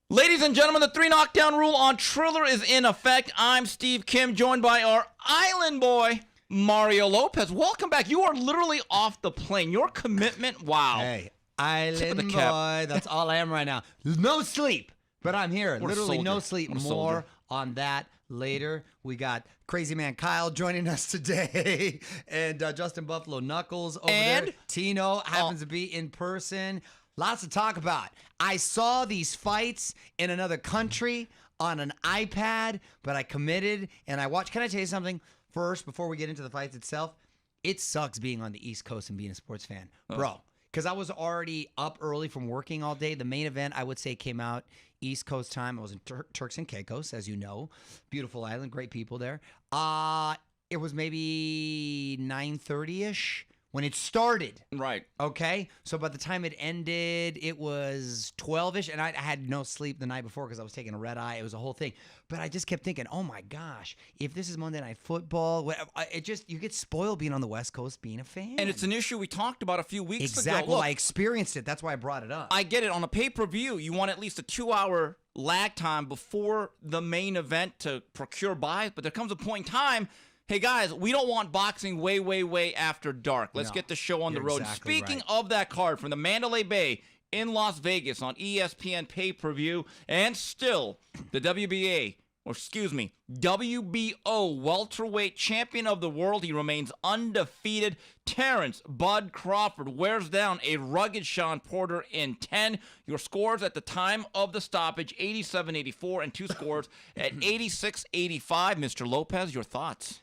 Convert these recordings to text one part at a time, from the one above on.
Ladies and gentlemen, the 3 knockdown rule on Triller is in effect. I'm Steve Kim, joined by our island boy, Mario Lopez. Welcome back. You are literally off the plane. Your commitment, wow. Hey, island boy, that's all I am right now. No sleep, but I'm here. Literally no sleep. More on that later. We got Crazy Man Kyle joining us today, and Justin Buffalo Knuckles over there. Tino happens to be in person. Lots to talk about. I saw these fights in another country on an iPad, but I committed and I watched. Can I tell you something first before we get into the fights itself? It sucks being on the East Coast and being a sports fan, bro. Because I was already up early from working all day. The main event, I would say, came out East Coast time. I was in Turks and Caicos, as you know. Beautiful island, great people there. It was maybe 9:30-ish. When it started. Right. Okay? So by the time it ended, it was 12-ish, and I had no sleep the night before because I was taking a red eye. It was a whole thing. But I just kept thinking, oh my gosh, if this is Monday Night Football, you get spoiled being on the West Coast, being a fan. And it's an issue we talked about a few weeks ago. Exactly. Well, I experienced it. That's why I brought it up. I get it. On a pay-per-view, you want at least a 2-hour lag time before the main event to procure buys, but there comes a point in time. Hey, guys, we don't want boxing way after dark. Let's get the show on the road. Exactly Speaking of that card from the Mandalay Bay in Las Vegas on ESPN pay-per-view, and still the WBO welterweight champion of the world. He remains undefeated. Terence "Bud" Crawford wears down a rugged Shawn Porter in 10. Your scores at the time of the stoppage, 87-84, and 2 scores at 86-85. Mr. Lopez, your thoughts?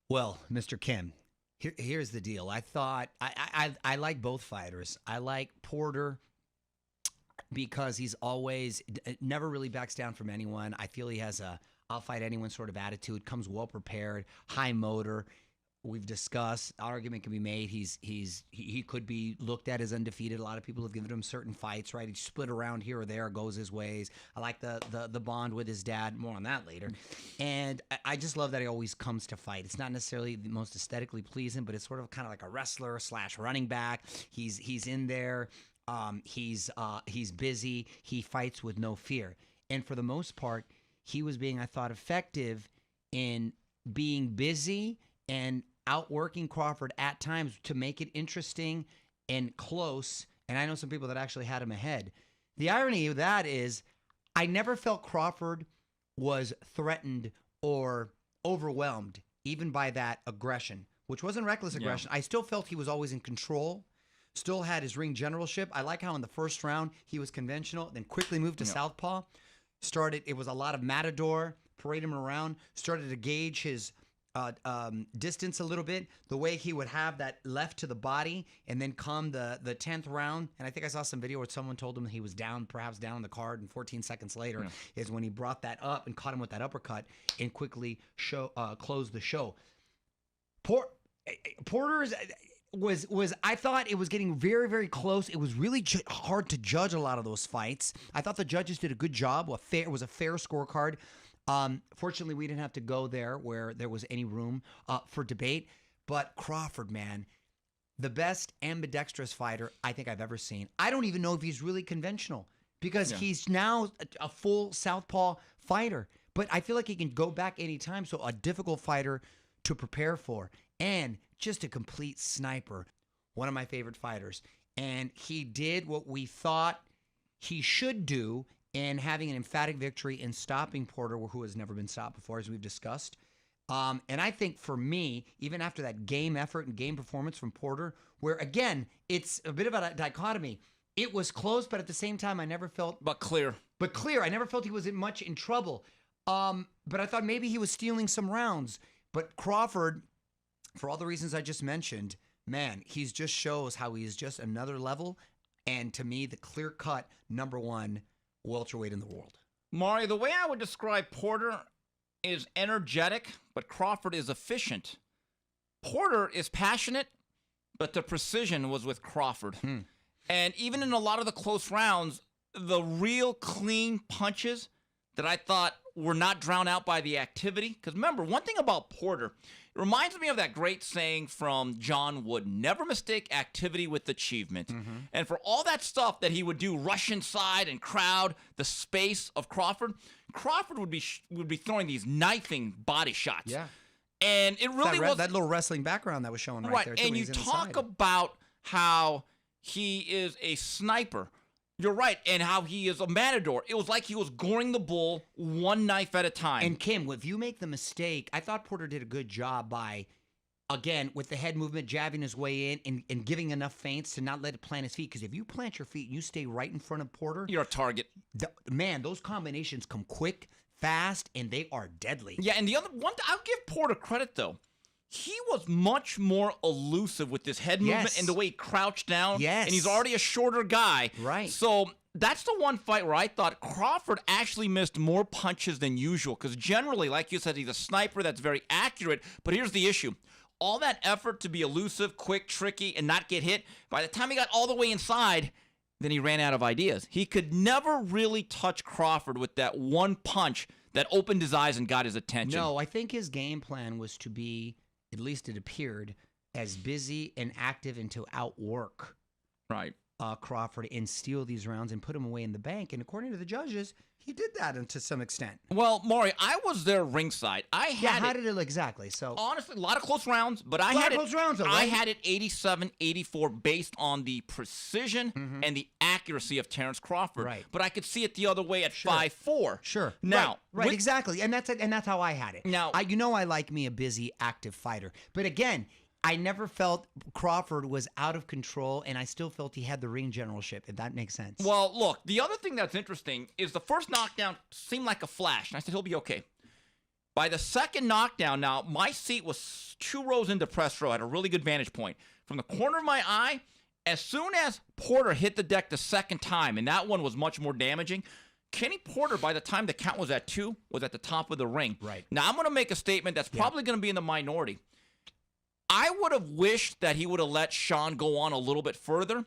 Well, Mr. Kim, here's the deal. I thought I like both fighters. I like Porter because he's always never really backs down from anyone. I feel he has a I'll fight anyone sort of attitude, comes well prepared, high motor. We've discussed, argument can be made. He could be looked at as undefeated. A lot of people have given him certain fights, right? He split around here or there, goes his ways. I like the bond with his dad. More on that later. And I just love that he always comes to fight. It's not necessarily the most aesthetically pleasing, but it's sort of kind of like a wrestler / running back. He's in there. He's busy. He fights with no fear. And for the most part, he was being, I thought, effective in being busy and outworking Crawford at times to make it interesting and close. And I know some people that actually had him ahead. The irony of that is I never felt Crawford was threatened or overwhelmed even by that aggression, which wasn't reckless aggression. Yeah. I still felt he was always in control, still had his ring generalship. I like how in the first round he was conventional, then quickly moved to southpaw. It was a lot of matador, parade him around, started to gauge his distance a little bit, the way he would have that left to the body, and then come the 10th round. And I think I saw some video where someone told him he was perhaps down on the card, and 14 seconds later is when he brought that up and caught him with that uppercut and quickly closed the show. Porter's was I thought it was getting very close. It was really hard to judge a lot of those fights. I thought the judges did a good job. It was a fair scorecard. Fortunately, we didn't have to go there where there was any room for debate. But Crawford, man, the best ambidextrous fighter I think I've ever seen. I don't even know if he's really conventional because he's now a full southpaw fighter. But I feel like he can go back anytime. So a difficult fighter to prepare for. And just a complete sniper. One of my favorite fighters. And he did what we thought he should do and having an emphatic victory in stopping Porter, who has never been stopped before, as we've discussed. And I think for me, even after that game effort and game performance from Porter, where, again, it's a bit of a dichotomy. It was close, but at the same time, I never felt... But clear. I never felt he was much in trouble. But I thought maybe he was stealing some rounds. But Crawford, for all the reasons I just mentioned, man, he just shows how he is just another level. And to me, the clear-cut #1 welterweight in the world. Mario, the way I would describe Porter is energetic, but Crawford is efficient. Porter is passionate, but the precision was with Crawford. And even in a lot of the close rounds, the real clean punches that I thought were not drowned out by the activity. Because remember, one thing about Porter Reminds me of that great saying from John Wooden, never mistake activity with achievement. And for all that stuff that he would do, rush inside and crowd the space of Crawford, Crawford would be throwing these knifing body shots. Yeah. And it really was that little wrestling background that was showing right there. Too, and you talk about how he is a sniper. You're right, and how he is a matador. It was like he was goring the bull one knife at a time. And Kim, if you make the mistake, I thought Porter did a good job by, again, with the head movement, jabbing his way in and giving enough feints to not let it plant his feet. Because if you plant your feet and you stay right in front of Porter, you're a target. Man, those combinations come quick, fast, and they are deadly. Yeah, and the other one, I'll give Porter credit, though. He was much more elusive with this head movement and the way he crouched down. Yes. And he's already a shorter guy. Right. So that's the one fight where I thought Crawford actually missed more punches than usual. Because generally, like you said, he's a sniper that's very accurate. But here's the issue. All that effort to be elusive, quick, tricky, and not get hit, by the time he got all the way inside, then he ran out of ideas. He could never really touch Crawford with that one punch that opened his eyes and got his attention. No, I think his game plan was to be, at least it appeared, as busy and active and to outwork Crawford and steal these rounds and put him away in the bank. And according to the judges, he did that to some extent. Well, Mario, I was there ringside. How did it look exactly? So honestly, a lot of close rounds, but I had it 87-84 based on the precision and the accuracy of Terence Crawford. Right. But I could see it the other way at 5-4. Sure. Now, right, exactly, and that's how I had it. Now, I like me a busy, active fighter, but again, I never felt Crawford was out of control, and I still felt he had the ring generalship, if that makes sense. Well, look, the other thing that's interesting is the first knockdown seemed like a flash, and I said he'll be okay. By the second knockdown, now, my seat was 2 rows into press row at a really good vantage point. From the corner of my eye, as soon as Porter hit the deck the second time, and that one was much more damaging, Kenny Porter, by the time the count was at 2, was at the top of the ring. Right. Now, I'm going to make a statement that's probably going to be in the minority. I would have wished that he would have let Shawn go on a little bit further.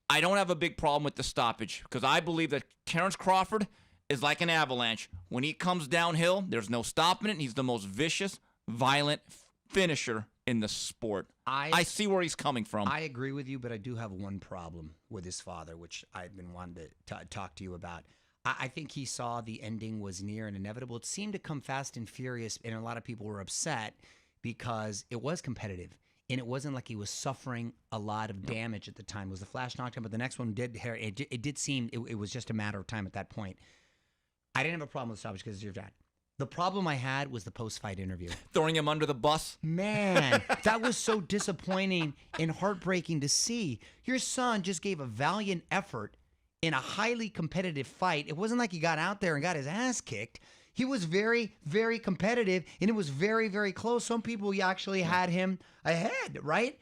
I don't have a big problem with the stoppage because I believe that Terence Crawford is like an avalanche. When he comes downhill, there's no stopping it, and he's the most vicious, violent finisher in the sport. I see where he's coming from. I agree with you, but I do have one problem with his father, which I've been wanting to talk to you about. I think he saw the ending was near and inevitable. It seemed to come fast and furious, and a lot of people were upset because it was competitive, and it wasn't like he was suffering a lot of damage at the time. It was a flash knockdown, but the next one did. It did seem it was just a matter of time at that point. I didn't have a problem with the stoppage because it's your dad. The problem I had was the post-fight interview. Throwing him under the bus? Man, that was so disappointing and heartbreaking to see. Your son just gave a valiant effort in a highly competitive fight. It wasn't like he got out there and got his ass kicked. He was very, very competitive, and it was very, very close. Some people actually had him ahead, right?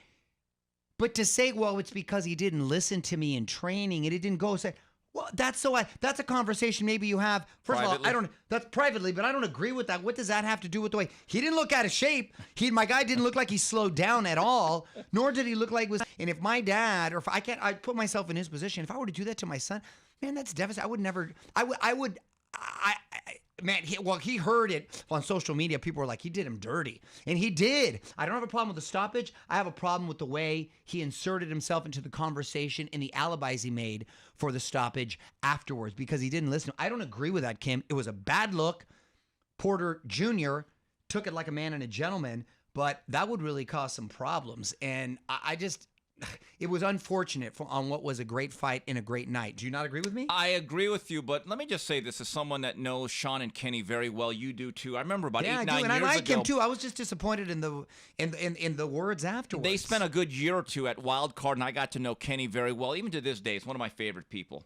But to say, well, it's because he didn't listen to me in training and it didn't go, say, well, that's a conversation maybe you have. First privately. of all, that's privately, but I don't agree with that. What does that have to do with the way he didn't look out of shape? My guy didn't look like he slowed down at all, nor did he look like and if my dad, or if I put myself in his position, if I were to do that to my son, man, that's devastating. I would never, man, he heard it on social media. People were like, he did him dirty. And he did. I don't have a problem with the stoppage. I have a problem with the way he inserted himself into the conversation and the alibis he made for the stoppage afterwards because he didn't listen. I don't agree with that, Kim. It was a bad look. Porter Jr. took it like a man and a gentleman, but that would really cause some problems. And it was unfortunate on what was a great fight and a great night. Do you not agree with me? I agree with you, but let me just say this as someone that knows Shawn and Kenny very well. You do too. I remember about 8-9 years ago. And I like him too. I was just disappointed in the words afterwards. They spent a good year or two at Wild Card, and I got to know Kenny very well. Even to this day, it's one of my favorite people.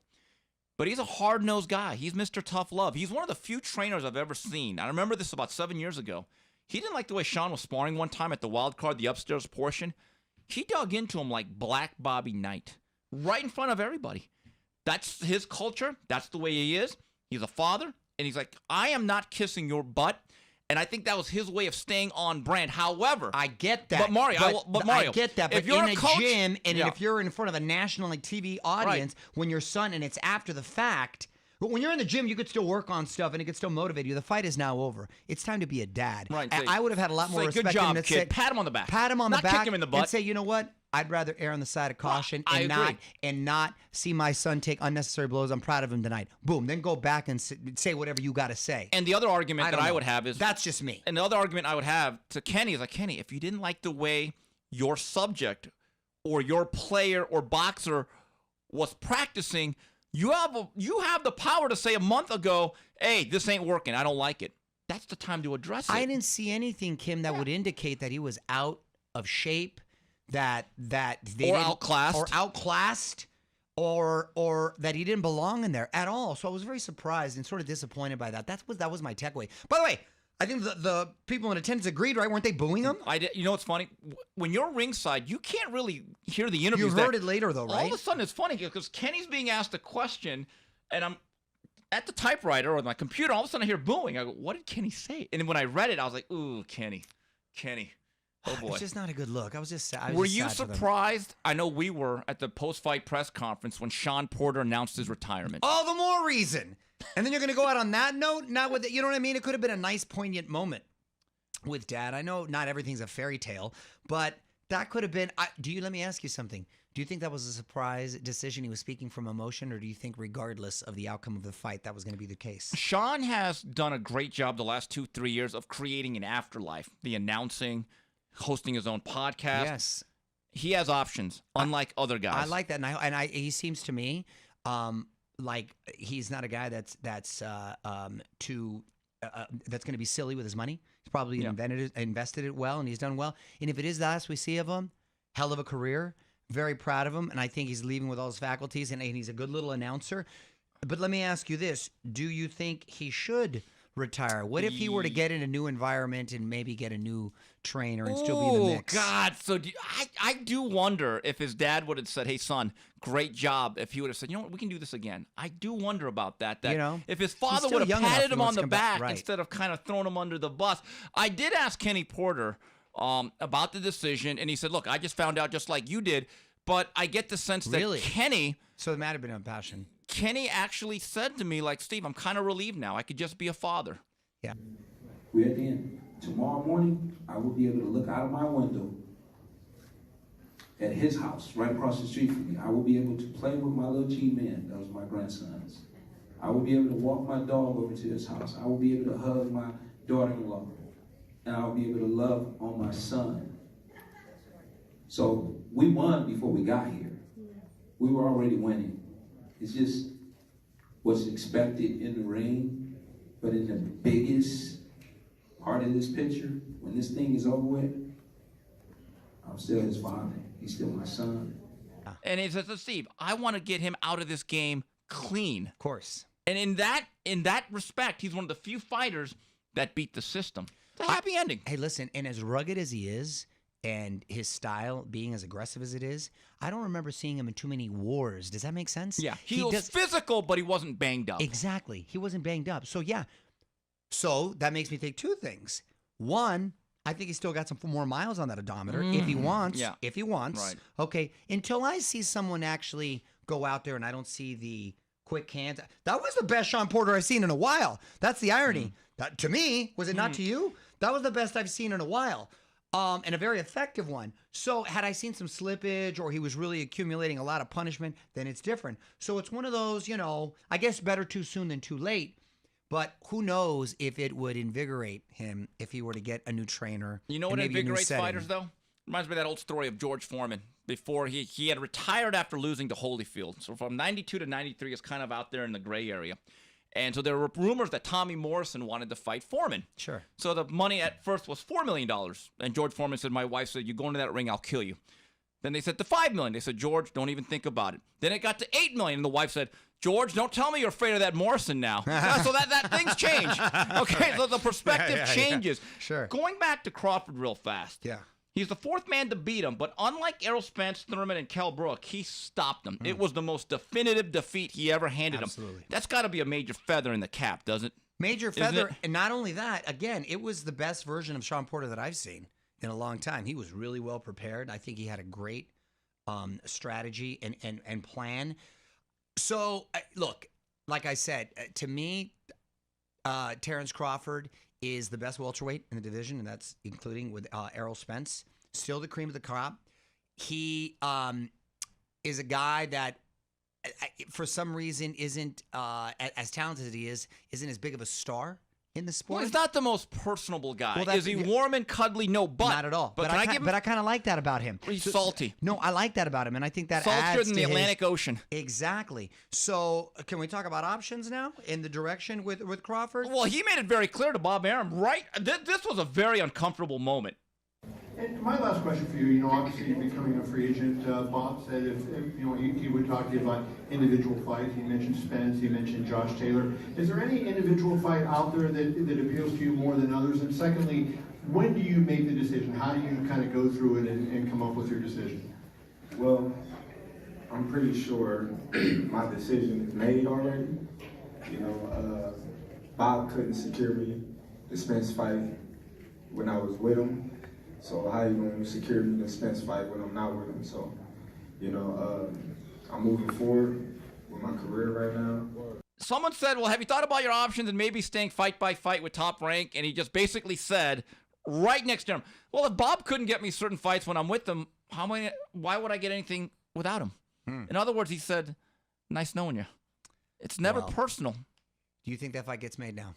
But he's a hard-nosed guy. He's Mr. Tough Love. He's one of the few trainers I've ever seen. I remember this about 7 years ago. He didn't like the way Shawn was sparring one time at the Wild Card, the upstairs portion. He dug into him like Black Bobby Knight, right in front of everybody. That's his culture. That's the way he is. He's a father, and he's like, I am not kissing your butt. And I think that was his way of staying on brand. However, I get that. But Mario, I get that. But if you're in a coach, gym, and if you're in front of a national TV audience, when your son, and it's after the fact, But when you're in the gym, you could still work on stuff and it could still motivate you. The fight is now over. It's time to be a dad. Right. And I would have had a lot more respect. Good job, in kid. Pat him on the back. Pat him on the back. Not kick him in the butt. And say, you know what? I'd rather err on the side of caution and not see my son take unnecessary blows. I'm proud of him tonight. Boom. Then go back and say whatever you got to say. And the other argument I would have is... That's just me. And the other argument I would have to Kenny is like, Kenny, if you didn't like the way your subject or your player or boxer was practicing, you have the power to say a month ago, hey, this ain't working. I don't like it. That's the time to address it. I didn't see anything, Kim, that would indicate that he was out of shape, that they outclassed, or that he didn't belong in there at all. So I was very surprised and sort of disappointed by that. That was my takeaway. By the way, I think the people in attendance agreed, right? Weren't they booing him? I did. You know what's funny? When you're ringside, you can't really hear the interviews. You heard it later, though, right? All of a sudden, it's funny because Kenny's being asked a question, and I'm at the typewriter or my computer. All of a sudden, I hear booing. I go, "What did Kenny say?" And when I read it, I was like, "Ooh, Kenny. Oh boy." It's just not a good look. I was just sad. Were you surprised? I know we were at the post-fight press conference when Shawn Porter announced his retirement. All the more reason. And then you're going to go out on that note? Not with, you know what I mean? It could have been a nice, poignant moment with Dad. I know not everything's a fairy tale, but that could have been. Let me ask you something. Do you think that was a surprise decision? He was speaking from emotion, or do you think, regardless of the outcome of the fight, that was going to be the case? Shawn has done a great job the last 2-3 years of creating an afterlife, the announcing, hosting his own podcast. Yes. He has options, unlike other guys. I like that, and he seems to me like he's not a guy that's going to be silly with his money. He's probably invested it well, and he's done well. And if it is the last we see of him, hell of a career. Very proud of him, and I think he's leaving with all his faculties, and he's a good little announcer. But let me ask you this. Do you think he should retire? What if he were to get in a new environment and maybe get a new trainer and still be in the mix? Oh, God. So I do wonder if his dad would have said, hey, son, great job. If he would have said, you know what, we can do this again. I do wonder about that. If his father would have patted him on the back instead of kind of throwing him under the bus. I did ask Kenny Porter about the decision, and he said, look, I just found out just like you did, but I get the sense that Kenny... So it might have been on passion. Kenny actually said to me, like, Steve, I'm kind of relieved now. I could just be a father. Yeah. We're at the end. Tomorrow morning, I will be able to look out of my window at his house, right across the street from me. I will be able to play with my little G-Man. That was my grandsons. I will be able to walk my dog over to his house. I will be able to hug my daughter-in-law. And I will be able to love on my son. So we won before we got here. We were already winning. It's just what's expected in the ring, but in the biggest part of this picture, when this thing is over with, I'm still his father. He's still my son. And he says, Steve, I want to get him out of this game clean. Of course. And in that respect, he's one of the few fighters that beat the system. It's a happy ending. Hey, listen, and as rugged as he is, and his style being as aggressive as it is, I don't remember seeing him in too many wars. Does that make sense? Yeah, he was physical, but he wasn't banged up. Exactly. He wasn't banged up. So, yeah. So that makes me think two things. One, I think he's still got some more miles on that odometer if he wants. Yeah. If he wants. Right. Okay. Until I see someone actually go out there and I don't see the quick hands. That was the best Shawn Porter I've seen in a while. That's the irony. That, to me, was it not to you? That was the best I've seen in a while. And a very effective one. So had I seen some slippage or he was really accumulating a lot of punishment, then it's different. So it's one of those, I guess better too soon than too late. But who knows if it would invigorate him if he were to get a new trainer. You know what invigorates fighters, though? Reminds me of that old story of George Foreman. Before he had retired after losing to Holyfield. So from 92 to 93 is kind of out there in the gray area. And so there were rumors that Tommy Morrison wanted to fight Foreman. Sure. So the money at first was $4 million. And George Foreman said, my wife said, you go into that ring, I'll kill you. Then they said to $5 million. They said, George, don't even think about it. Then it got to $8 million. And the wife said, George, don't tell me you're afraid of that Morrison now. So that things change. Okay, so the perspective changes. Yeah. Sure. Going back to Crawford real fast. Yeah. He's the fourth man to beat him, but unlike Errol Spence, Thurman, and Kell Brook, he stopped him. It was the most definitive defeat he ever handed him. That's got to be a major feather in the cap, doesn't it? Major feather, and not only that, again, it was the best version of Shawn Porter that I've seen in a long time. He was really well prepared. I think he had a great strategy and plan. So, look, like I said, to me, Terence Crawford is the best welterweight in the division, and that's including with Errol Spence. Still the cream of the crop. He is a guy that, for some reason, isn't as talented as he is, isn't as big of a star in the sport. Well, he's not the most personable guy. Well, is he warm and cuddly? No, but not at all. But I kind of like that about him. He's salty. No, I like that about him, and I think that Saltier adds than to the Atlantic Ocean. Exactly. So, can we talk about options now in the direction with Crawford? Well, he made it very clear to Bob Arum, right? This was a very uncomfortable moment. And my last question for you, obviously you're becoming a free agent. Bob said if he would talk to you about individual fights. He mentioned Spence, he mentioned Josh Taylor. Is there any individual fight out there that appeals to you more than others? And secondly, when do you make the decision? How do you kind of go through it and come up with your decision? Well, I'm pretty sure my decision is made already. Bob couldn't secure me the Spence fight when I was with him. So how you going to secure me the Spence fight when I'm not with him? So, I'm moving forward with my career right now. Someone said, well, have you thought about your options and maybe staying fight by fight with Top Rank? And he just basically said, right next to him, well, if Bob couldn't get me certain fights when I'm with him, why would I get anything without him? In other words, he said, nice knowing you. It's never personal. Do you think that fight gets made now?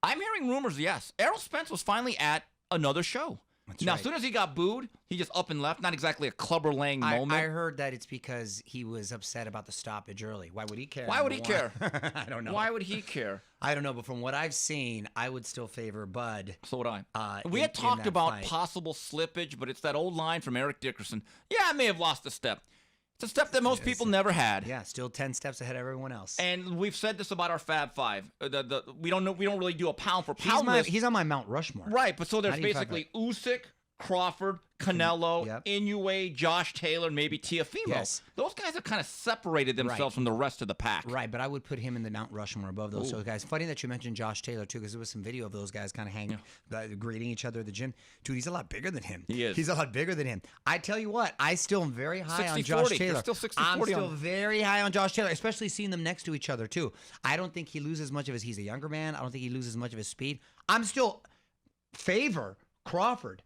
I'm hearing rumors, yes. Errol Spence was finally at another show. That's now, right. as soon as he got booed, he just up and left. Not exactly a clubber-laying moment. I heard that it's because he was upset about the stoppage early. Why would he care? Why would he care? I don't know. Why would he care? I don't know, but from what I've seen, I would still favor Bud. So would I. We in had talked that about fight. possible slippage, but it's that old line from Eric Dickerson. Yeah, I may have lost a step. It's a step that most people never had. Yeah, still 10 steps ahead of everyone else. And we've said this about our Fab Five. We don't really do a pound for pound list. He's on my Mount Rushmore. Right, but so there's How do you basically Usyk, Crawford, Canelo, Inoue, Josh Taylor, and maybe Teofimo. Yes. Those guys have kind of separated themselves from the rest of the pack. Right, but I would put him in the Mount Rushmore above those guys. Funny that you mentioned Josh Taylor, too, because there was some video of those guys kind of hanging, greeting each other at the gym. Dude, he's a lot bigger than him. He is. He's a lot bigger than him. I tell you what, I still am very high on Josh Taylor. Still 60-40 I'm still very high on Josh Taylor, especially seeing them next to each other, too. I don't think he loses much of his... He's a younger man. I don't think he loses much of his speed. I'm still favor Crawford.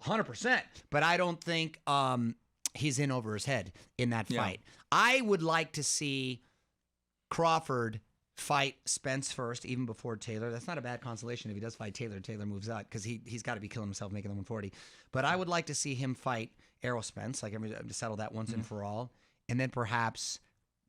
100%, but I don't think he's in over his head in that fight. I would like to see Crawford fight Spence first, even before Taylor. That's not a bad consolation if he does fight Taylor. Taylor moves out because he's got to be killing himself making the 140. But I would like to see him fight Errol Spence, to settle that once and for all, and then perhaps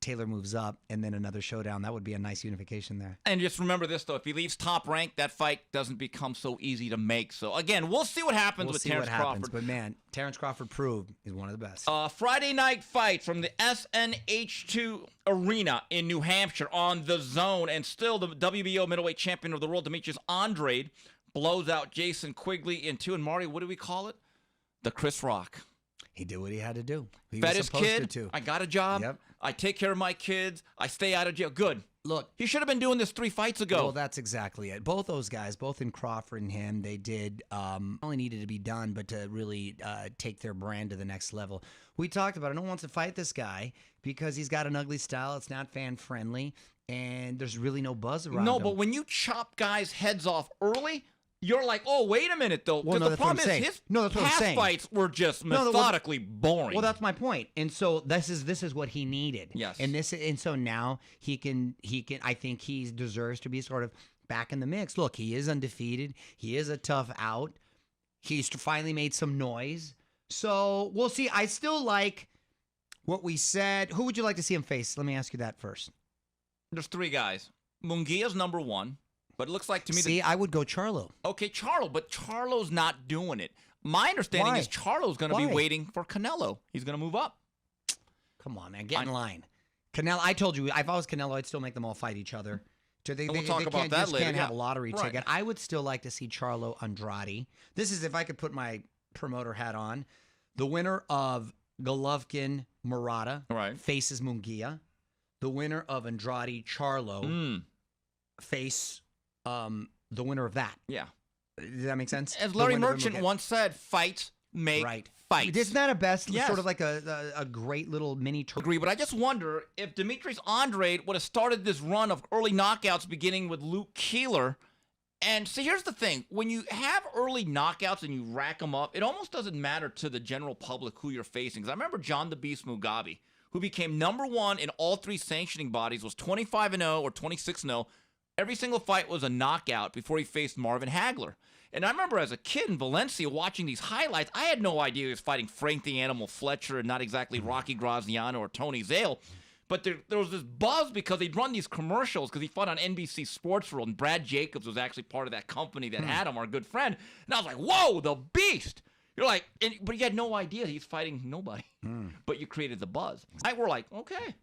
Taylor moves up, and then another showdown. That would be a nice unification there. And just remember this, though. If he leaves Top Rank, that fight doesn't become so easy to make. So, again, we'll see what happens with Terence Crawford. But, man, Terence Crawford proved he's one of the best. Friday night fight from the SNH2 Arena in New Hampshire on the DAZN. And still the WBO middleweight champion of the world, Demetrius Andrade, blows out Jason Quigley in 2. And, Mario, what do we call it? The Chris Rock. He did what he had to do. He Fed was his supposed kid. to. I got a job. Yep. I take care of my kids. I stay out of jail. Good. Look, he should have been doing this 3 fights ago. Well, that's exactly it. Both those guys, both in Crawford and him, they did only needed to be done, but to really take their brand to the next level. We talked about it. No one wants to fight this guy because he's got an ugly style. It's not fan friendly, and there's really no buzz around him. No, but when you chop guys' heads off early, you're like, oh, wait a minute, though. Because the problem is his past fights were just methodically boring. Well, that's my point. And so this is what he needed. Yes. And so now he can. I think he deserves to be sort of back in the mix. Look, he is undefeated. He is a tough out. He's finally made some noise. So we'll see. I still like what we said. Who would you like to see him face? Let me ask you that first. There's 3 guys. Munguia's number 1. But it looks like to me... See, I would go Charlo. Okay, Charlo, but Charlo's not doing it. My understanding is Charlo's going to be waiting for Canelo. He's going to move up. Come on, man. Get in line. Canelo, I told you, if I was Canelo, I'd still make them all fight each other. We'll talk about that later. Can't have a lottery ticket. I would still like to see Charlo Andrade. This is if I could put my promoter hat on. The winner of Golovkin Murata faces Munguia. The winner of Andrade Charlo face... the winner of that. Yeah. Does that make sense? As Larry Merchant once said, fight make right. fights. Isn't that a best, Yes. sort of like a great little mini Agree, but I just wonder if Demetrius Andrade would have started this run of early knockouts beginning with Luke Keeler. And see, here's the thing. When you have early knockouts and you rack them up, it almost doesn't matter to the general public who you're facing. Because I remember John the Beast Mugabe, who became #1 in all 3 sanctioning bodies, was 25-0 or 26-0. Every single fight was a knockout before he faced Marvin Hagler. And I remember as a kid in Valencia watching these highlights, I had no idea he was fighting Frank the Animal Fletcher and not exactly Rocky Graziano or Tony Zale. But there was this buzz because he'd run these commercials because he fought on NBC Sports World, and Brad Jacobs was actually part of that company that had him, our good friend. And I was like, whoa, the beast. You're like, but you had no idea he's fighting nobody. But you created the buzz. We're like, okay,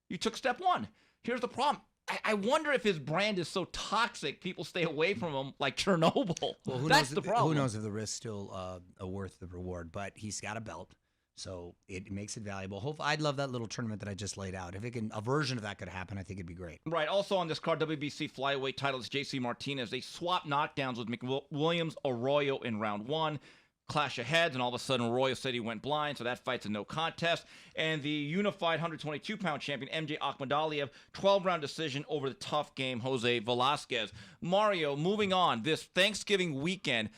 you took step 1. Here's the problem. I wonder if his brand is so toxic, people stay away from him like Chernobyl. Well, That's the problem. Who knows if the risk's still worth the reward? But he's got a belt, so it makes it valuable. I'd love that little tournament that I just laid out. If a version of that could happen, I think it'd be great. Right. Also on this card, WBC flyweight titles, JC Martinez. They swap knockdowns with McWilliams Arroyo in round 1. Clash of heads, and all of a sudden Arroyo said he went blind, so that fight's a no contest. And the unified 122-pound champion, MJ Akhmadaliev, 12-round decision over the tough game, Jose Velasquez. Mario, moving on, this Thanksgiving weekend,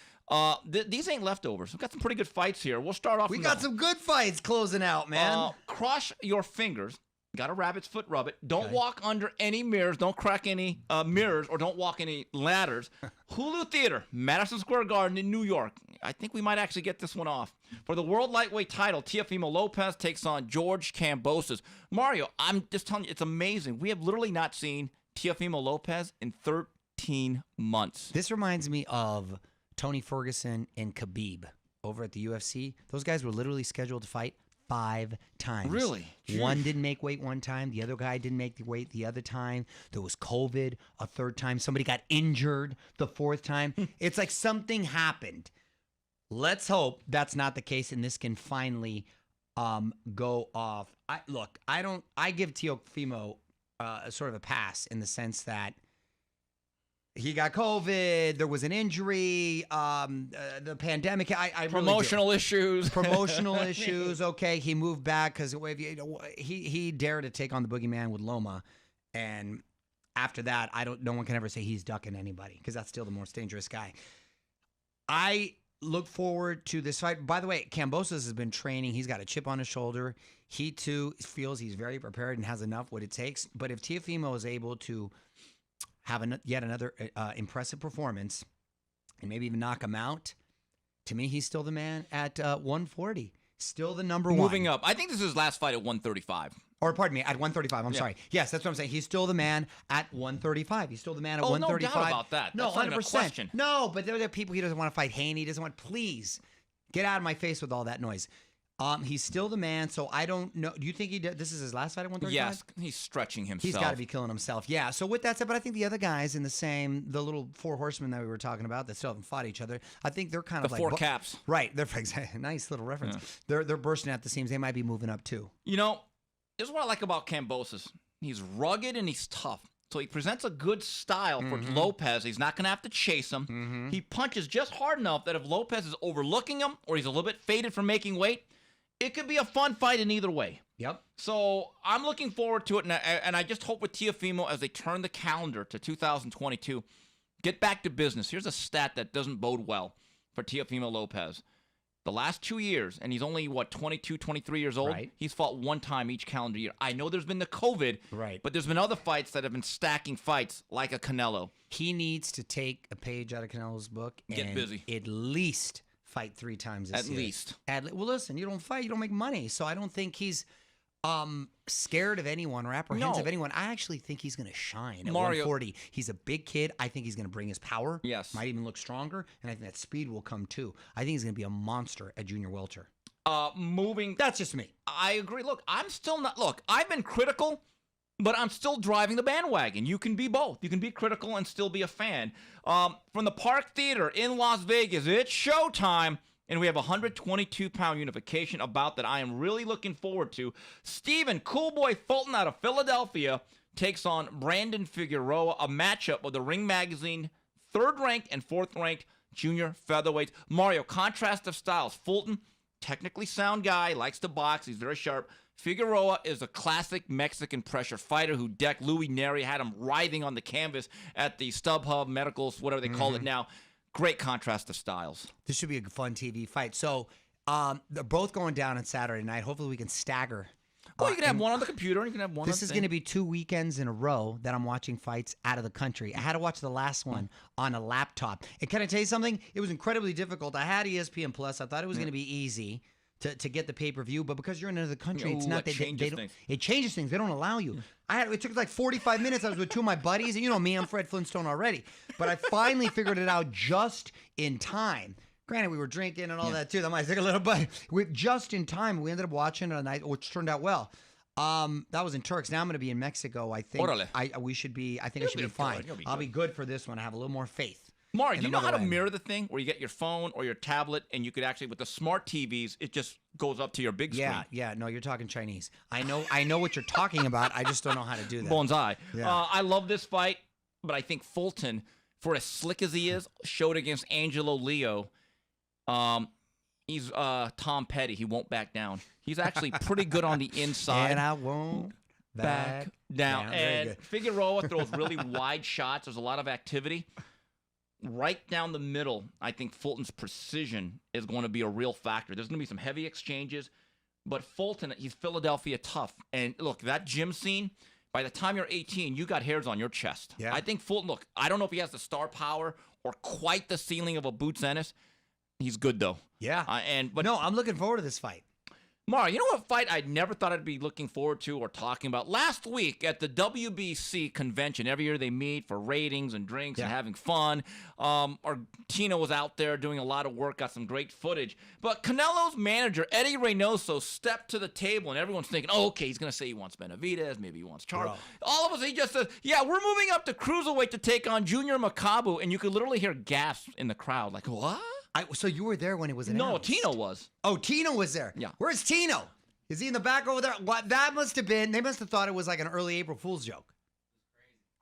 these ain't leftovers. We've got some pretty good fights here. We'll start off. We got some good fights closing out, man. Cross your fingers. Got a rabbit's foot, rub it. Don't walk under any mirrors. Don't crack any mirrors, or don't walk any ladders. Hulu Theater, Madison Square Garden in New York. I think we might actually get this one off. For the world lightweight title, Teofimo Lopez takes on George Kambosos. Mario, I'm just telling you, it's amazing. We have literally not seen Teofimo Lopez in 13 months. This reminds me of Tony Ferguson and Khabib over at the UFC. Those guys were literally scheduled to fight 5 times. Really? One didn't make weight one time. The other guy didn't make the weight the other time. There was COVID a third time. Somebody got injured the 4th time. It's like something happened. Let's hope that's not the case and this can finally go off. I give Teofimo sort of a pass in the sense that he got COVID. There was an injury. The pandemic. Promotional issues. Promotional issues. Okay, he moved back because he dared to take on the boogeyman with Loma, and after that, no one can ever say he's ducking anybody because that's still the most dangerous guy. I look forward to this fight. By the way, Kambosos has been training. He's got a chip on his shoulder. He too feels he's very prepared and has enough what it takes. But if Teofimo is able to have yet another impressive performance and maybe even knock him out, to me, he's still the man at 140. Still the number 1. Moving up. I think this is his last fight at 135. Or pardon me, at 135. I'm sorry. Yes, that's what I'm saying. He's still the man at 135. He's still the man at 135. No doubt about that. No, That's not even a 100%. question. No, but there are people he doesn't want to fight. Haney doesn't want. Please get out of my face with all that noise. He's still the man, so I don't know. Do you think this is his last fight at 135? Yes, he's stretching himself. He's got to be killing himself. Yeah. So with that said, but I think the other guys in the little 4 horsemen that we were talking about that still haven't fought each other, I think they're kind of like 4 caps. Right. They're nice little reference. Yeah. They're bursting at the seams. They might be moving up too. You know, this is what I like about Kambosos. He's rugged and he's tough. So he presents a good style for Lopez. He's not going to have to chase him. He punches just hard enough that if Lopez is overlooking him or he's a little bit faded from making weight, it could be a fun fight in either way. Yep. So I'm looking forward to it, and I just hope with Teofimo, as they turn the calendar to 2022, get back to business. Here's a stat that doesn't bode well for Teofimo Lopez. The last 2 years, and he's only, 22, 23 years old? Right. He's fought 1 time each calendar year. I know there's been the COVID, right, but there's been other fights that have been stacking fights, like a Canelo. He needs to take a page out of Canelo's book and get busy. At least fight 3 times this year. At least. Well, listen, you don't fight, you don't make money. So I don't think he's scared of anyone or apprehensive of anyone. I actually think he's going to shine at 140. He's a big kid. I think he's going to bring his power. Yes. Might even look stronger. And I think that speed will come too. I think he's going to be a monster at junior welter. That's just me. I agree. Look, I've been critical, but I'm still driving the bandwagon. You can be both. You can be critical and still be a fan. From the Park Theater in Las Vegas, it's showtime. And we have a 122-pound unification bout that I am really looking forward to. Stephen Coolboy Fulton out of Philadelphia takes on Brandon Figueroa, a matchup of the Ring Magazine 3rd-ranked and 4th-ranked junior featherweights. Mario, contrast of styles. Fulton, technically sound guy, likes to box. He's very sharp. Figueroa is a classic Mexican pressure fighter who decked Louis Neri, had him writhing on the canvas at the StubHub Medicals, whatever they call it now. Great contrast of styles. This should be a fun TV fight. So they're both going down on Saturday night. Hopefully we can stagger. Well, you can have one on the computer, and you can have one on the This is going to be 2 weekends in a row that I'm watching fights out of the country. I had to watch the last one on a laptop. And can I tell you something? It was incredibly difficult. I had ESPN Plus. I thought it was going to be easy to get the pay-per-view, but because you're in another country, it's not. It changes things. It changes things. They don't allow you. It took like 45 minutes. I was with 2 of my buddies, and you know me, I'm Fred Flintstone already. But I finally figured it out just in time. Granted, we were drinking and all that too. That might take a little bit. Just in time, we ended up watching it a night, which turned out well. That was in Turks. Now I'm going to be in Mexico. I think I should be fine. I'll be good for this one. I have a little more faith. Mario, do you know how to mirror the thing where you get your phone or your tablet and you could actually, with the smart TVs, it just goes up to your big screen? Yeah. No, you're talking Chinese. I know what you're talking about. I just don't know how to do that. Bonsai. Yeah. I love this fight, but I think Fulton, for as slick as he is, showed against Angelo Leo. He's Tom Petty. He won't back down. He's actually pretty good on the inside. And I won't back down. Very And good. Figueroa throws really wide shots. There's a lot of activity. Right down the middle, I think Fulton's precision is going to be a real factor. There's going to be some heavy exchanges, but Fulton, he's Philadelphia tough. And look, that gym scene, by the time you're 18, you got hairs on your chest. Yeah. I think Fulton, look, I don't know if he has the star power or quite the ceiling of a Boots Ennis. He's good, though. Yeah. But no, I'm looking forward to this fight. Mario, you know what fight I never thought I'd be looking forward to or talking about? Last week at the WBC convention, every year they meet for ratings and drinks and having fun. Our Tino was out there doing a lot of work, got some great footage. But Canelo's manager, Eddie Reynoso, stepped to the table, and everyone's thinking, oh, okay, he's going to say he wants Benavidez, maybe he wants Charlo. All of a sudden, he just says, yeah, we're moving up to cruiserweight to take on Junior Makabu, and you could literally hear gasps in the crowd, like, what? So you were there when it was announced? No, Tino was. Oh, Tino was there. Yeah. Where's Tino? Is he in the back over there? What? That must have been. They must have thought it was like an early April Fool's joke.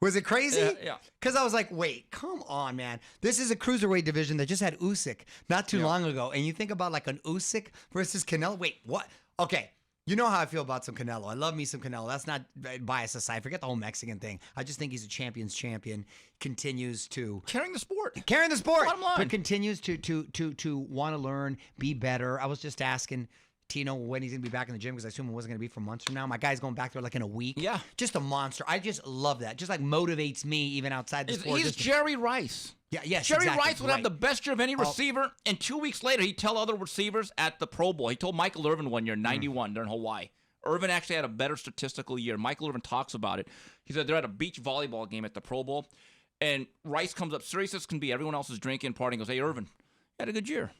Was it crazy? Yeah. Because I was like, wait, come on, man. This is a cruiserweight division that just had Usyk not too long ago, and you think about like an Usyk versus Canelo. Wait, what? Okay. You know how I feel about some Canelo. I love me some Canelo. That's not bias aside. Forget the whole Mexican thing. I just think he's a champion's champion. Continues to Carrying the sport. Bottom line. but continues to want to learn, be better. I was just asking Tino when he's gonna be back in the gym because I assume it wasn't gonna be for months from now. My guy's going back there like in a week. Yeah, just a monster. I just love that. Just like motivates me even outside the sport. He's Jerry Rice. Yeah, yes, Jerry exactly. Rice would have the best year of any receiver, and 2 weeks later he'd tell other receivers at the Pro Bowl. He told Michael Irvin one year, 91, they're in Hawaii. Irvin actually had a better statistical year. Michael Irvin talks about it. He said they're at a beach volleyball game at the Pro Bowl, and Rice comes up, serious as can be. Everyone else is drinking, partying. Goes, hey, Irvin, you had a good year.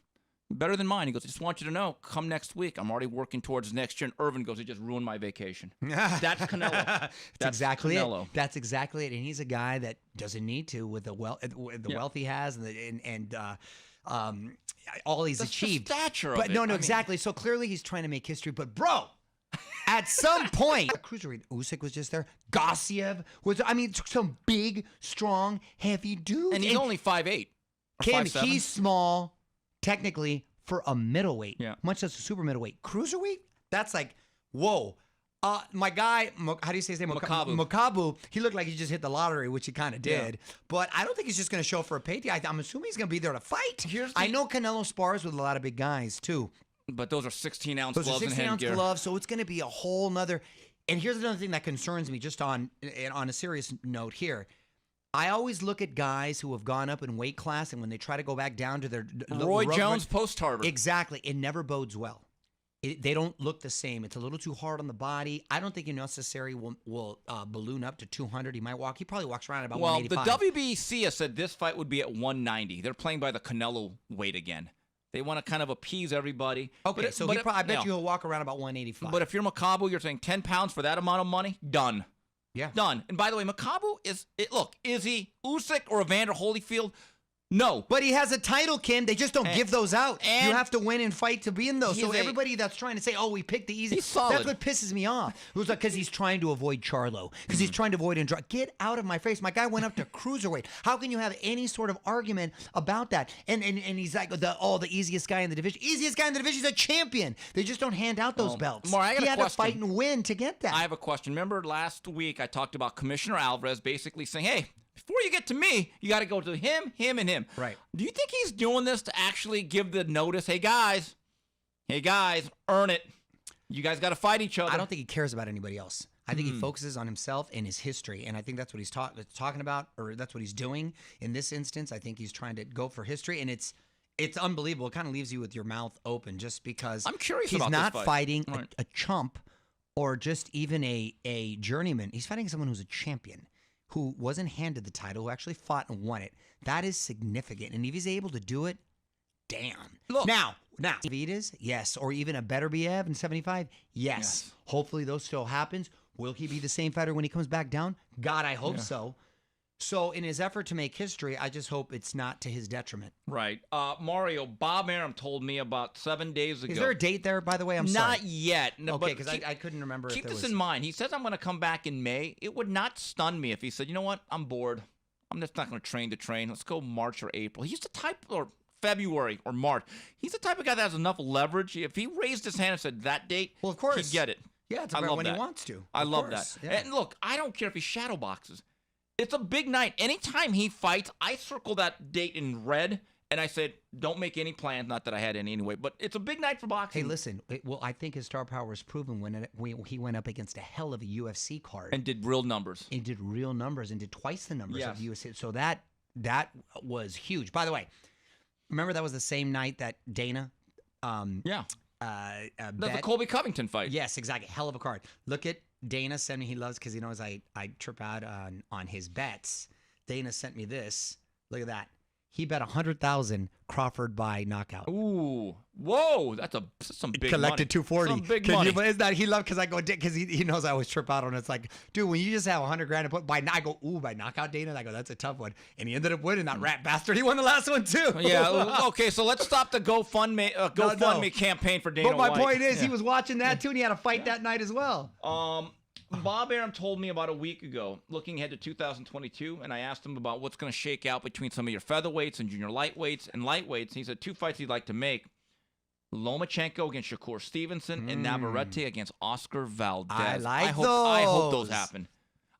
Better than mine. He goes, I just want you to know, come next week. I'm already working towards next year. And Irvin goes, he just ruined my vacation. That's Canelo. That's exactly Canelo. it. That's exactly it. And he's a guy that doesn't need to with the wealth he has and all he's achieved. The stature but of it. no, exactly. So clearly he's trying to make history. But bro, at some point, cruiserweight Usyk was just there. Gassiev was. I mean, some big, strong, heavy dude. And he's only 5'8". Kim, 5'7". he's small, technically, for a middleweight. Yeah. Much less a super middleweight. Cruiserweight? That's like, whoa. My guy, how do you say his name? Makabu. He looked like he just hit the lottery, which he kind of did. Yeah. But I don't think he's just going to show for a payday. I'm assuming he's going to be there to fight. I know Canelo spars with a lot of big guys, too. But those are 16-ounce gloves and headgear. Those are 16-ounce gloves, so it's going to be a whole nother. And here's another thing that concerns me, just on a serious note here. I always look at guys who have gone up in weight class, and when they try to go back down to their Roy Jones post-Harbor. Exactly. It never bodes well. They don't look the same. It's a little too hard on the body. I don't think he necessarily will balloon up to 200. He probably walks around at about 185. Well, the WBC has said this fight would be at 190. They're playing by the Canelo weight again. They want to kind of appease everybody. Okay, I bet you he'll walk around about 185. But if you're Makabu, you're saying 10 pounds for that amount of money? Done. Yeah. Done. And by the way, Makabu is he Usyk or Evander Holyfield? No. But he has a title, Kim. They just don't give those out. and You have to win and fight to be in those. So he's everybody that's trying to say, oh, we picked the easy. He's solid. That's what pisses me off. It was like, because he's trying to avoid Charlo. Because he's trying to avoid Andrade. Get out of my face. My guy went up to cruiserweight. How can you have any sort of argument about that? And he's like, the easiest guy in the division. Easiest guy in the division. He's a champion. They just don't hand out those belts. Mar, I got he a had question. to fight and win to get that. I have a question. Remember last week I talked about Commissioner Alvarez basically saying, hey, before you get to me, you got to go to him, and him. Right. Do you think he's doing this to actually give the notice, hey, guys, earn it. You guys got to fight each other. I don't think he cares about anybody else. I think he focuses on himself and his history, and I think that's what he's talking about, or that's what he's doing in this instance. I think he's trying to go for history, and it's unbelievable. It kind of leaves you with your mouth open, just because I'm curious he's about not this fight. fighting Right. a chump or just even a journeyman. He's fighting someone who's a champion, who wasn't handed the title, who actually fought and won it. That is significant, and if he's able to do it, damn. Look. Now, Vitas, yes, or even a better Biev in 75, yes. Hopefully those still happens. Will he be the same fighter when he comes back down? God, I hope so. So in his effort to make history, I just hope it's not to his detriment. Right. Mario, Bob Arum told me about 7 days ago. Is there a date there, by the way? I'm sorry. Not yet. No, Okay, but because I couldn't remember keep if there this was... in mind. He says I'm going to come back in May. It would not stun me if he said, you know what, I'm bored. I'm just not going to train. Let's go March or April. He's the type, or February or March. He's the type of guy that has enough leverage. If he raised his hand and said that date, Well, of course. he'd get it. Yeah, it's I about love when that. he wants to. I Of love course, that. yeah. And look, I don't care if he shadow boxes. It's a big night. Anytime he fights, I circle that date in red, and I said, don't make any plans. Not that I had any anyway, but it's a big night for boxing. Hey, listen. Well, I think his star power was proven when he went up against a hell of a UFC card And did real numbers. and did real numbers and did twice the numbers of Yes. UFC. So that was huge. By the way, remember that was the same night that Dana Yeah. That's the bet? Colby Covington fight. Yes, exactly. Hell of a card. Look at Dana sent me. He loves because he knows I trip out on his bets. Dana sent me this. Look at that. He bet 100,000 Crawford by knockout. Ooh. Whoa. That's some big Collected money. 240. Some big Can money. you believe that? He loved because I go because he knows I always trip out on it. It's like, dude, when you just have 100 grand to put by, I go, ooh, by knockout, Dana. And I go, that's a tough one. And he ended up winning that rat bastard. He won the last one too. Yeah. Okay. So let's stop the GoFundMe campaign for Dana But my White. point is, Yeah. he was watching that too, and he had a fight that night as well. Bob Arum told me about a week ago, looking ahead to 2022, and I asked him about what's going to shake out between some of your featherweights and junior lightweights and lightweights. And he said 2 fights he'd like to make: Lomachenko against Shakur Stevenson and Navarrete against Oscar Valdez. I hope those those. happen.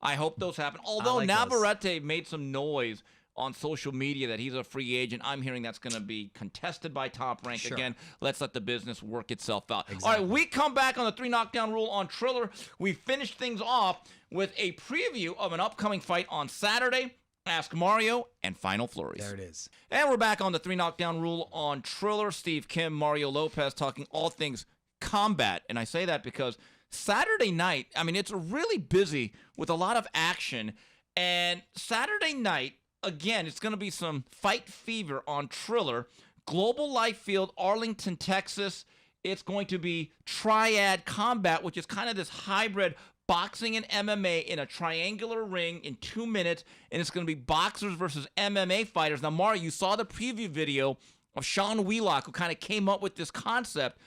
I hope those happen. Although like those. Navarrete made some noise on social media that he's a free agent, I'm hearing that's going to be contested by Top Rank. Sure. Again, let's let the business work itself out. All right, we come back on the 3 knockdown rule on Triller. We finish things off with a preview of an upcoming fight on Saturday, Ask Mario, and Final Flurries. There it is. And we're back on the 3 knockdown rule on Triller. Steve Kim, Mario Lopez, talking all things combat. And I say that because Saturday night, I mean, it's really busy with a lot of action. And Saturday night, again, it's going to be some fight fever on Triller. Global Life Field, Arlington, Texas. It's going to be Triad Combat, which is kind of this hybrid boxing and MMA in a triangular ring in 2 minutes. And it's going to be boxers versus MMA fighters. Now, Mario, you saw the preview video of Sean Wheelock, who kind of came up with this concept.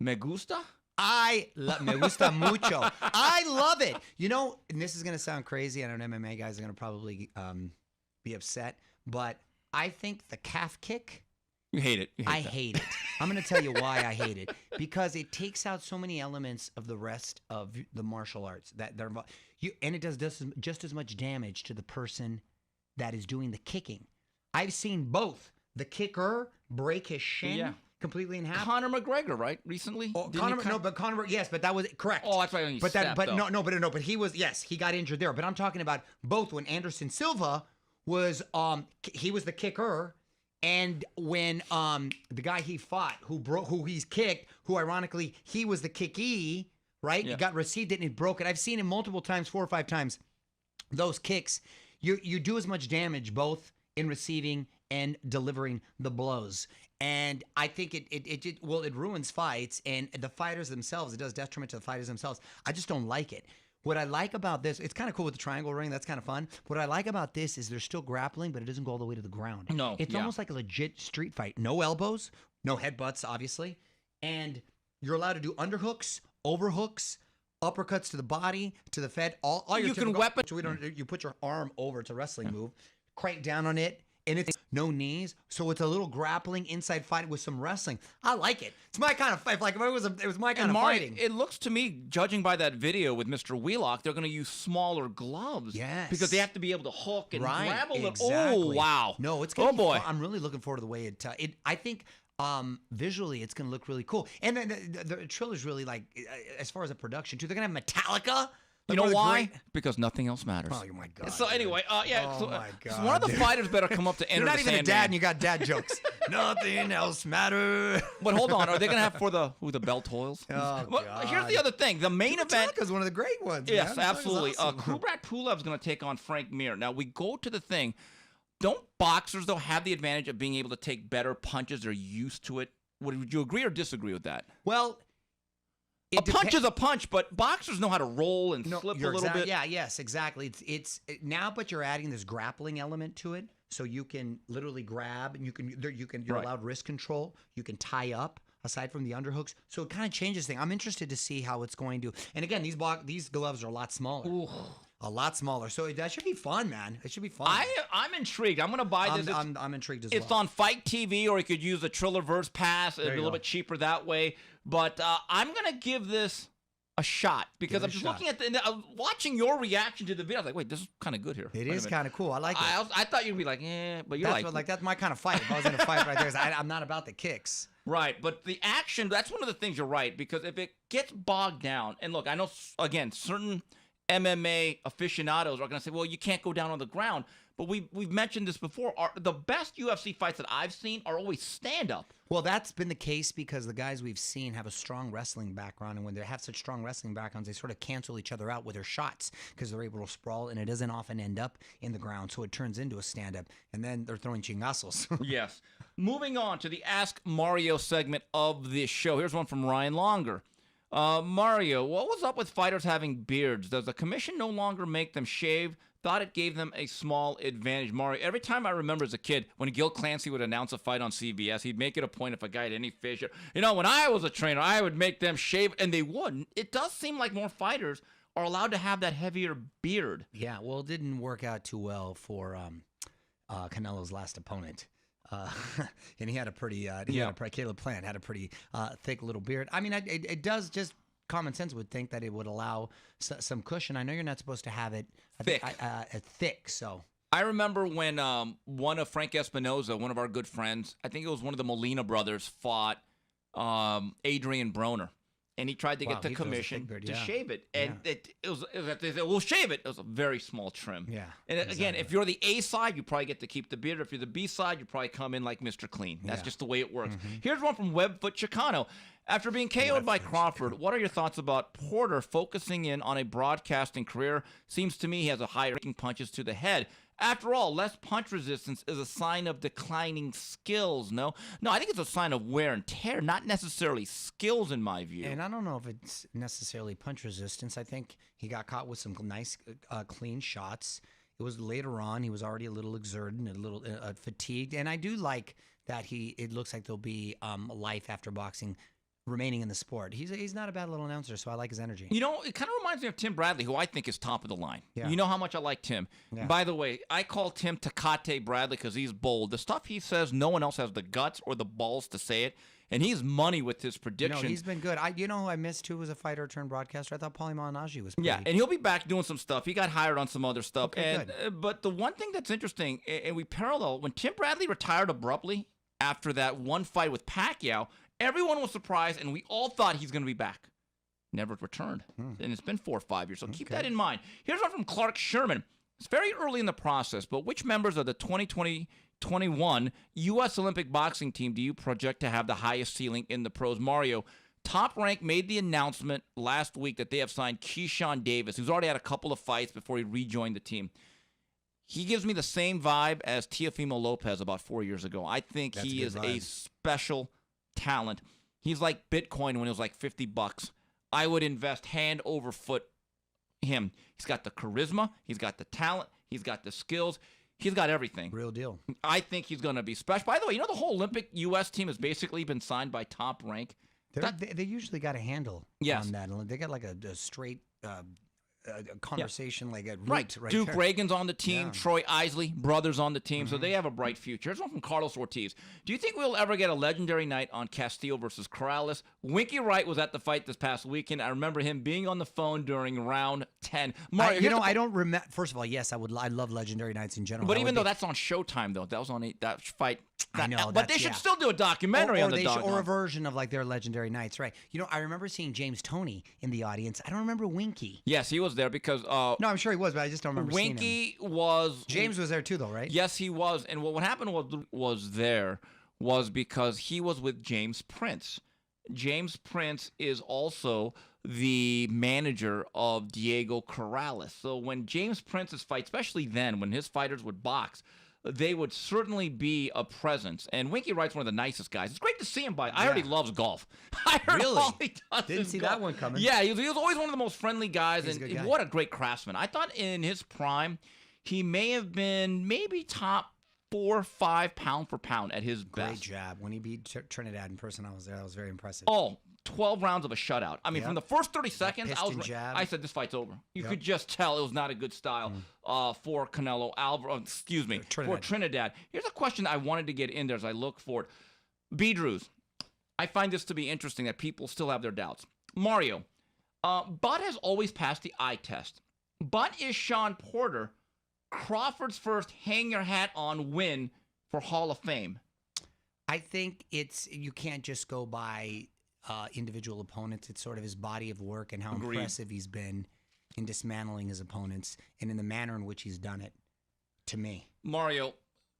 Me gusta? Me gusta mucho. I love it. You know, and this is going to sound crazy. I know MMA guys are going to probably be upset, but I think the calf kick, You hate it. I hate it. I'm going to tell you why I hate it. Because it takes out so many elements of the rest of the martial arts that they're involved. And it does just as much damage to the person that is doing the kicking. I've seen both the kicker break his shin completely in half. Conor McGregor, right? Recently? Oh, Didn't he yes, but that was correct. Oh, that's right. When he stepped, but he was, yes, he got injured there. But I'm talking about both when Anderson Silva was, he was the kicker, and when the guy he fought, who he's kicked, who ironically he was the kickee, right? Yeah. He got received it and he broke it. I've seen him multiple times, 4 or 5 times. Those kicks, you do as much damage both in receiving and delivering the blows. And I think it ruins fights, and the fighters themselves, it does detriment to the fighters themselves. I just don't like it. What I like about this, it's kind of cool with the triangle ring. That's kind of fun. What I like about this is they're still grappling, but it doesn't go all the way to the ground. No, It's almost like a legit street fight. No elbows, no headbutts, obviously. And you're allowed to do underhooks, overhooks, uppercuts to the body, to the fed. All your You can typical- weapon- So you put your arm over. It's a wrestling move. Crank down on it. And it's no knees, so it's a little grappling inside fight with some wrestling. I like it. It's my kind of fight. Like if it was my kind And of Mario, fighting. it looks to me, judging by that video with Mr. Wheelock, they're going to use smaller gloves. Yes. Because they have to be able to hook and Right, grab a little. exactly. Oh, wow. No, it's gonna Oh, be boy. fun. I'm really looking forward to the way it. I think visually it's gonna look really cool. And then the Triller's really like, as far as the production too, they're gonna have Metallica. You know why? Because nothing else matters. Oh my god. So anyway, yeah. Oh so, my so God, one of the dude. fighters better come up to enter You're not the even a Sandman. dad, and you got dad jokes. Nothing else matters. But hold on, are they gonna have for the bell toils? Oh, Well, here's the God. other thing: the main event. Metallica's one of the great ones. Yes, man. Metallica's absolutely. awesome. Kubrat Pulev is going to take on Frank Mir. Now we go to the thing. Don't boxers though have the advantage of being able to take better punches? They're used to it. Would you agree or disagree with that? Well, A punch is a punch, but boxers know how to roll and flip a you're little bit. Yeah, yes, exactly. It's now, but you're adding this grappling element to it, so you can literally grab and you're Right. allowed wrist control. You can tie up aside from the underhooks, so it kind of changes things. I'm interested to see how it's going to. And again, these gloves are a lot smaller. Ooh. A lot smaller, so that should be fun, man. It should be fun. I'm intrigued. I'm going to buy this. I'm intrigued as It's well. on Fight TV, or you could use the Triller Verse Pass. It'd be a you little go. bit cheaper that way. But I'm going to give this a shot because Give it I'm a just shot. looking at watching your reaction to the video. I was like, wait, this is kind of good here. It Wait a is minute. kind of cool. I like it. I thought you'd be like, but you're That's like, what, that's my kind of fight. If I was in a fight right there, I'm not about the kicks. right. But the action, that's one of the things you're right, because if it gets bogged down, and look, I know, again, certain MMA aficionados are going to say, well, you can't go down on the ground. But we've mentioned this before. The best UFC fights that I've seen are always stand-up. Well, that's been the case because the guys we've seen have a strong wrestling background, and when they have such strong wrestling backgrounds, they sort of cancel each other out with their shots because they're able to sprawl, and it doesn't often end up in the ground, so it turns into a stand-up, and then they're throwing chingazos. Yes. Moving on to the Ask Mario segment of this show. Here's one from Ryan Longer. Mario, what was up with fighters having beards? Does the commission no longer make them shave? Thought it gave them a small advantage. Mario, every time I remember as a kid, when Gil Clancy would announce a fight on CBS, he'd make it a point if a guy had any fish. You know, when I was a trainer, I would make them shave, and they wouldn't. It does seem like more fighters are allowed to have that heavier beard. Yeah, well, it didn't work out too well for Canelo's last opponent. And he had a pretty, Caleb Plant had a pretty thick little beard. I mean, it does just, common sense would think that it would allow some cushion. I know you're not supposed to have it Thick. thick, so. I remember when one of Frank Espinoza, one of our good friends, I think it was one of the Molina brothers, fought Adrian Broner. And he tried to Wow, get the he throws a commission thick beard, to yeah. shave it. And it was they said, we'll shave it. It was a very small trim. Yeah, And again, exactly. if you're the A side, you probably get to keep the beard. If you're the B side, you probably come in like Mr. Clean. That's Yeah. just the way it works. Here's one from Webfoot Chicano. After being KO'd by Crawford, what are your thoughts about Porter focusing in on a broadcasting career? Seems to me he has a high ranking punches to the head. After all, less punch resistance is a sign of declining skills, no? No, I think it's a sign of wear and tear, not necessarily skills in my view. And I don't know if it's necessarily punch resistance. I think he got caught with some nice, clean shots. It was later on. He was already a little exerted and a little fatigued. And I do like that it looks like there'll be life after boxing remaining in the sport. He's not a bad little announcer, so I like his energy. You know, it kind of reminds me of Tim Bradley, who I think is top of the line. Yeah. You know how much I like Tim. Yeah. By the way, I call Tim Tecate Bradley because he's bold. The stuff he says, no one else has the guts or the balls to say it. And he's money with his predictions. No, he's been good. You know who I missed too was a fighter turned broadcaster. I thought Paulie Malignaggi was pretty. Yeah, and he'll be back doing some stuff. He got hired on some other stuff. Okay, and good. But the one thing that's interesting, and we parallel, when Tim Bradley retired abruptly after that one fight with Pacquiao, everyone was surprised, and we all thought he's going to be back. Never returned. And it's been 4 or 5 years, so keep that in mind. Here's one from Clark Sherman. It's very early in the process, but which members of the 2020-21 U.S. Olympic boxing team do you project to have the highest ceiling in the pros? Mario, Top Rank made the announcement last week that they have signed Keyshawn Davis, who's already had a couple of fights before he rejoined the team. He gives me the same vibe as Teofimo Lopez about 4 years ago. I think That's a he good is a vibe. special talent. He's like Bitcoin when it was like $50. I would invest hand over foot him. He's got the charisma. He's got the talent. He's got the skills. He's got everything. Real deal. I think he's going to be special. By the way, you know the whole Olympic U.S. team has basically been signed by Top Rank. They usually got a handle on that. They got like a straight conversation, like a root right Duke there. Reagan's on the team. Troy Isley, brothers on the team. So they have a bright future. Here's one from Carlos Ortiz. Do you think we'll ever get a legendary night on Castillo versus Corrales? Winky Wright was at the fight this past weekend. I remember him being on the phone during round 10. Mario, I don't remember. First of all, yes, I love legendary nights in general. But even though that's on Showtime, though, that was on that fight. I know, but they should still do a documentary on the dog. Or a version of like their legendary nights, right? You know, I remember seeing James Toney in the audience. I don't remember Winky. Yes, he was there because no, I'm sure he was, but I just don't remember seeing him. Winky was James was there too, though, right? Yes, he was. And what happened was because he was with James Prince. James Prince is also the manager of Diego Corrales. So when James Prince's fight, especially then when his fighters would box, they would certainly be a presence. And Winky Wright's one of the nicest guys. It's great to see him I heard he loves golf. I heard all he does Didn't see golf. that one coming. Yeah, he was always one of the most friendly guys. He's a good guy. What a great craftsman. I thought in his prime, he may have been maybe top 4 or 5 pound for pound at his best. Great job. When he beat Trinidad in person, I was there. That was very impressive. Oh, 12 rounds of a shutout. I mean, from the first 30 seconds, I said this fight's over. You could just tell it was not a good style for Canelo for Trinidad. Here's a question I wanted to get in there as I look forward. B-Drews, I find this to be interesting that people still have their doubts. Mario, Bud has always passed the eye test. Bud is Shawn Porter, Crawford's first hang-your-hat-on win for Hall of Fame. I think you can't just go by individual opponents. It's sort of his body of work and how impressive he's been in dismantling his opponents and in the manner in which he's done it, to me. Mario,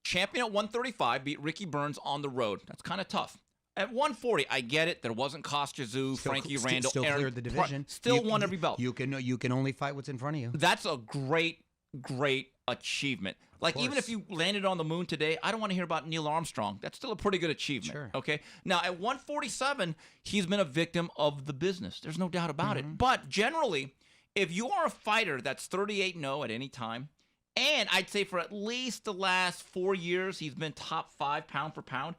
champion at 135, beat Ricky Burns on the road. That's kind of tough. At 140, I get it. There wasn't Kostya, Frankie Randall, still cleared the division. Won every belt. You can only fight what's in front of you. That's a great achievement. Like, even if you landed on the moon today, I don't want to hear about Neil Armstrong. That's still a pretty good achievement. Sure. Okay? Now, at 147, he's been a victim of the business. There's no doubt about it. But generally, if you are a fighter that's 38-0 at any time, and I'd say for at least the last 4 years, he's been top 5 pound for pound,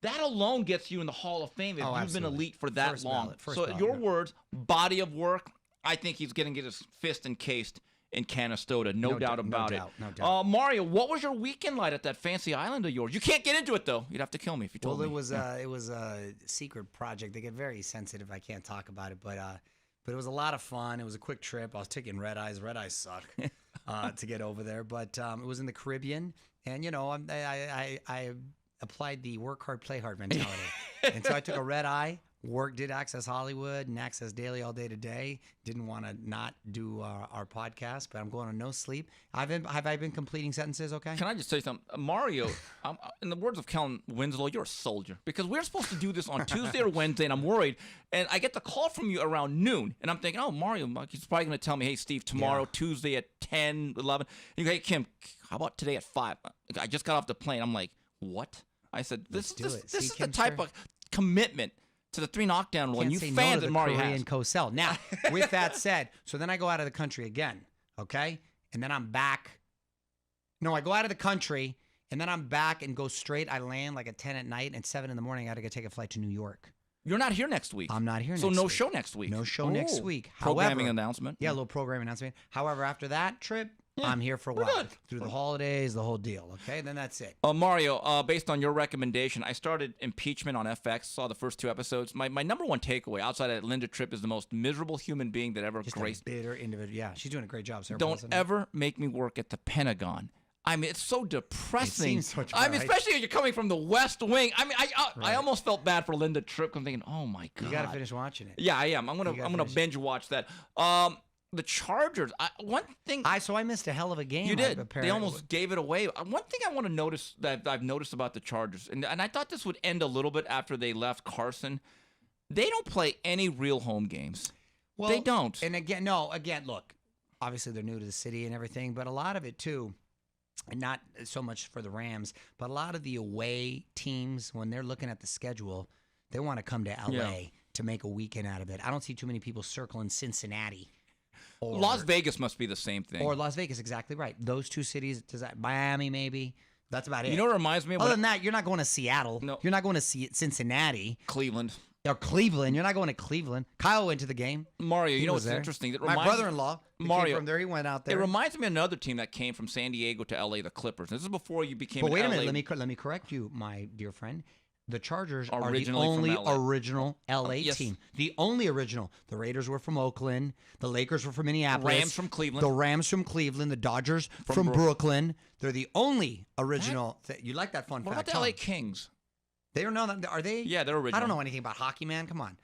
that alone gets you in the Hall of Fame if you've been elite for that long. Your words, body of work, I think he's going to get his fist encased in Canastota, no doubt about it. No doubt. Mario, what was your weekend like at that fancy island of yours? You can't get into it though. You'd have to kill me if you told me. Well, it was a secret project. They get very sensitive. I can't talk about it, but it was a lot of fun. It was a quick trip. I was taking red eyes. Red eyes suck to get over there, but it was in the Caribbean, and I applied the work hard, play hard mentality, and so I took a red eye. Did Access Hollywood and Access Daily all day today. Didn't want to not do our podcast, but I'm going on no sleep. Have I been completing sentences? Okay. Can I just say something, Mario? In the words of Kellen Winslow, you're a soldier because we're supposed to do this on Tuesday or Wednesday, and I'm worried. And I get the call from you around noon, and I'm thinking, oh, Mario, he's probably going to tell me, hey, Steve, tomorrow, Tuesday at 10, 11. And you go, hey, Kim, how about today at 5? I just got off the plane. I'm like, what? I said, this is the type of commitment to the 3 knockdown rule, and you fans that Mario has. Cosell. Now, with that said, so then I go out of the country again, okay? And then I'm back. No, I go out of the country, and then I'm back and go straight. I land like at 10 at night, and 7 in the morning, I got to take a flight to New York. You're not here next week. I'm not here next week. So no show next week. No show next week. Programming announcement. Yeah, a little programming announcement. However, after that trip, I'm here for a while. Through the holidays, the whole deal, okay? Then that's it. Mario, based on your recommendation, I started Impeachment on FX, saw the first 2 episodes. My number one takeaway outside of Linda Tripp is the most miserable human being that ever graced. Just a bitter individual. Yeah, she's doing a great job. Sarah Don't Paulson. ever make me work at the Pentagon. I mean, it's so depressing. It seems much I mean, especially if you're coming from the West Wing. I mean, I almost felt bad for Linda Tripp. I'm thinking, oh my God. You got to finish watching it. Yeah, I am. I'm gonna binge watch that. The Chargers. One thing. So I missed a hell of a game. You did. They almost gave it away. One thing I want to notice that I've noticed about the Chargers, and I thought this would end a little bit after they left Carson. They don't play any real home games. Well, they don't. And again, look. Obviously, they're new to the city and everything, but a lot of it too. And not so much for the Rams, but a lot of the away teams, when they're looking at the schedule, they want to come to L.A. to make a weekend out of it. I don't see too many people circling Cincinnati Las Vegas must be the same thing. Or Las Vegas, exactly right. Those two cities, Miami maybe. That's about it. You know what it reminds me of? Other than that, you're not going to Seattle. No. You're not going to Cincinnati. Cleveland. Or Cleveland. You're not going to Cleveland. Kyle went to the game. Mario, He you know was what's there. interesting? It My reminds- brother-in-law Mario, came from there. He went out there. It reminds me of another team that came from San Diego to LA, the Clippers. This is before you became But wait a LA. minute. Let me correct you, my dear friend. The Chargers are the Originally from only LA. original LA Yes. team. The only original. The Raiders were from Oakland. The Lakers were from Minneapolis. Rams from Cleveland. The Rams from Cleveland. The Dodgers from Brooklyn. They're the only original. You like that fun What fact? about the huh? LA Kings? They are not. Are they? Yeah, they're original. I don't know anything about hockey, man. Come on.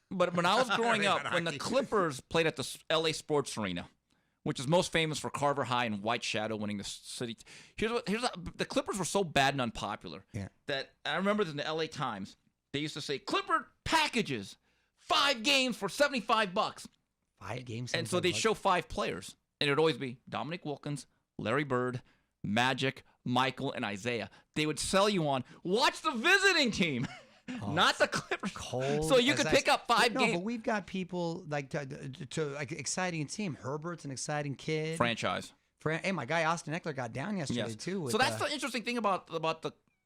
But when I was growing Right, up, when the hockey. Clippers played at the LA Sports Arena, which is most famous for Carver High and White Shadow winning the city. The Clippers were so bad and unpopular that I remember in the LA Times, they used to say, Clipper packages, 5 games for $75. 5 games. And so they'd show 5 players. And it would always be Dominic Wilkins, Larry Bird, Magic, Michael, and Isaiah. They would sell you on, watch the visiting team. Not the Clippers. Cold So you as could ice. pick up 5 No, games. but we've got people like like exciting team. Herbert's an exciting kid. Franchise. Hey, my guy Austin Eckler got down yesterday too. With, So that's the interesting thing about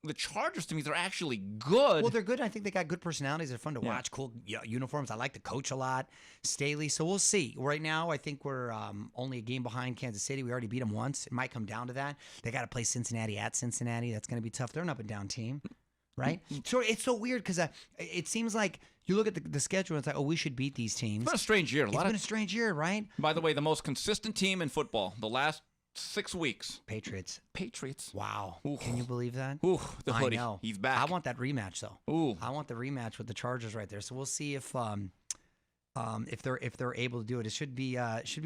the Chargers to me. They're actually good. well, they're good. I think they got good personalities. They're fun to watch. Cool uniforms. I like the coach a lot, Staley. So we'll see. Right now, I think we're only a game behind Kansas City. We already beat them once. It might come down to that. They got to play Cincinnati at Cincinnati. That's going to be tough. They're an up and down team. Right? So it's so weird because it seems like you look at the schedule and it's like, oh, we should beat these teams. It's been a strange year. It's been a strange year, right? By the way, the most consistent team in football the last 6 weeks. Patriots. Wow. Ooh. Can you believe that? Ooh, the hoodie. I know. He's back. I want that rematch though. Ooh. I want the rematch with the Chargers right there. So we'll see if they're able to do it. It should be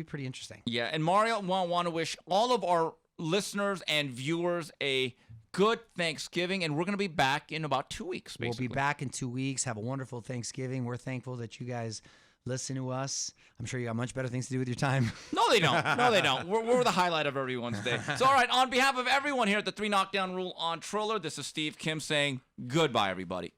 pretty interesting. Yeah, and Mario, want to wish all of our listeners and viewers a good Thanksgiving, and we're going to be back in about 2 weeks, basically. We'll be back in 2 weeks. Have a wonderful Thanksgiving. We're thankful that you guys listen to us. I'm sure you got much better things to do with your time. No, they don't. No, they don't. We're the highlight of everyone's day. So, all right, on behalf of everyone here at the 3 Knockdown Rule on Triller, this is Steve Kim saying goodbye, everybody.